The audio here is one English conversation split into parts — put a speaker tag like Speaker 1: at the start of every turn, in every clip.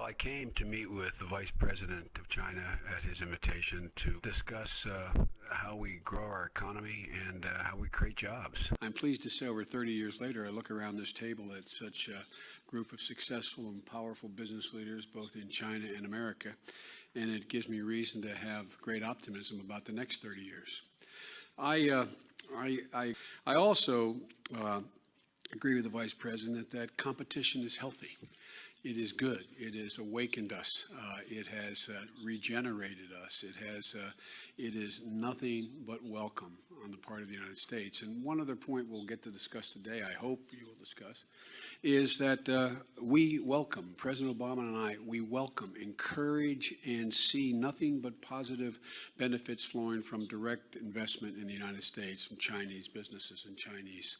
Speaker 1: I came to meet with the Vice President of China at his invitation to discuss how we grow our economy and how we create jobs. I'm pleased to say over 30 years later, I look around this table at such a group of successful and powerful business leaders, both in China and America, and it gives me reason to have great optimism about the next 30 years. I also agree with the Vice President that competition is healthy. It is good. It has awakened us. It has regenerated us. It is nothing but welcome on the part of the United States. And one other point we'll get to discuss today, I hope you will discuss, is that we welcome, President Obama and I, we welcome, encourage, and see nothing but positive benefits flowing from direct investment in the United States from Chinese businesses and Chinese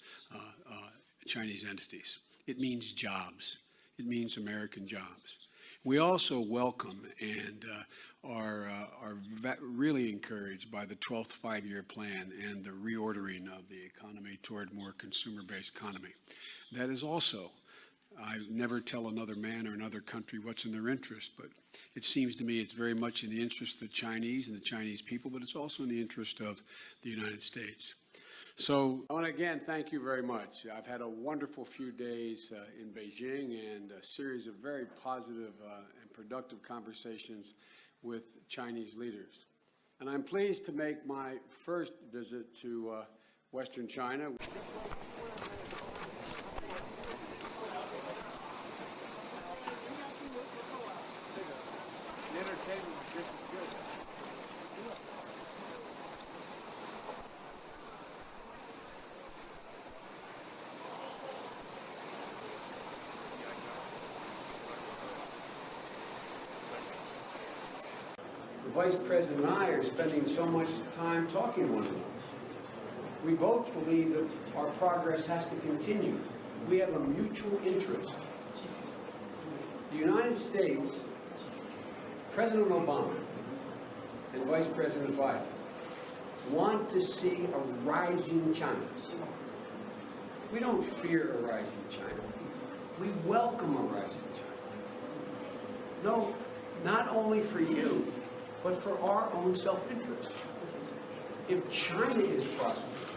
Speaker 1: entities. It means jobs. It means American jobs. We also welcome and are really encouraged by the 12th five-year plan and the reordering of the economy toward more consumer-based economy. That is also, I never tell another man or another country what's in their interest, but it seems to me it's very much in the interest of the Chinese and the Chinese people, but it's also in the interest of the United States. So I want to again thank you very much. I've had a wonderful few days in Beijing and a series of very positive and productive conversations with Chinese leaders. And I'm pleased to make my first visit to Western China. The entertainment is just as good. The Vice President and I are spending so much time talking to one another. We both believe that our progress has to continue. We have a mutual interest. The United States, President Obama and Vice President Biden want to see a rising China. We don't fear a rising China. We welcome a rising China. No, not only for you, but for our own self-interest. If China is prosperous,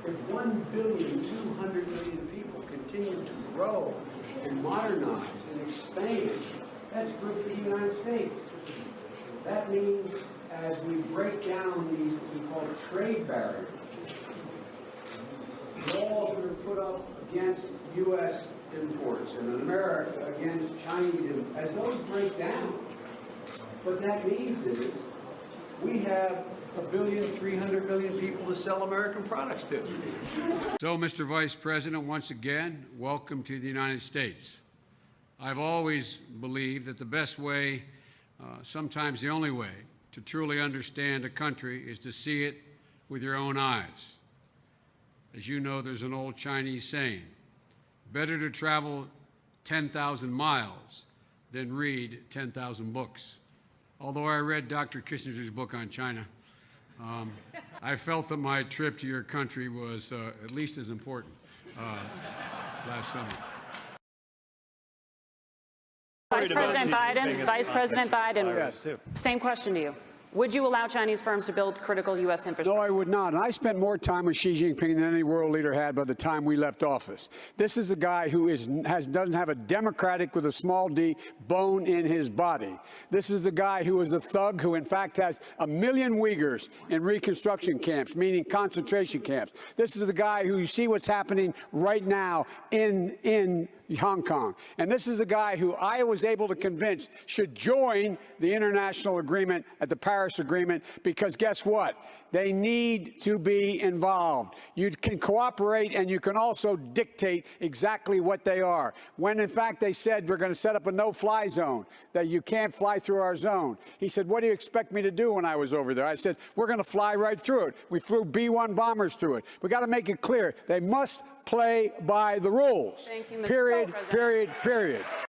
Speaker 1: if 1,200,000,000 people continue to grow and modernize and expand, that's good for the United States. That means as we break down these what we call trade barriers, walls that are put up against U.S. imports and in America against Chinese imports, as those break down, what that means is we have 1,300,000,000 people to sell American products to. So, Mr. Vice President, once again, welcome to the United States. I've always believed that the best way, sometimes the only way, to truly understand a country is to see it with your own eyes. As you know, there's an old Chinese saying, better to travel 10,000 miles than read 10,000 books. Although I read Dr. Kissinger's book on China, I felt that my trip to your country was at least as important last summer.
Speaker 2: Vice President Biden,
Speaker 3: Yes, too.
Speaker 2: same question to you. Would you allow Chinese firms to build critical U.S. infrastructure?
Speaker 3: No, I would not. And I spent more time with Xi Jinping than any world leader had by the time we left office. This is a guy who doesn't have a democratic with a small d bone in his body. This is a guy who is a thug who, in fact, has 1 million Uyghurs in reconstruction camps, meaning concentration camps. This is a guy who you see what's happening right now in Hong Kong. And this is a guy who I was able to convince should join the international agreement at the Paris Agreement, because guess what? They need to be involved. You can cooperate and you can also dictate exactly what they are. When, in fact, they said we're going to set up a no-fly zone, that you can't fly through our zone. He said, what do you expect me to do when I was over there? I said, we're going to fly right through it. We flew B-1 bombers through it. We got to make it clear they must play by the rules.
Speaker 2: Thank you, Mr.
Speaker 3: Period,
Speaker 2: President.
Speaker 3: period, period.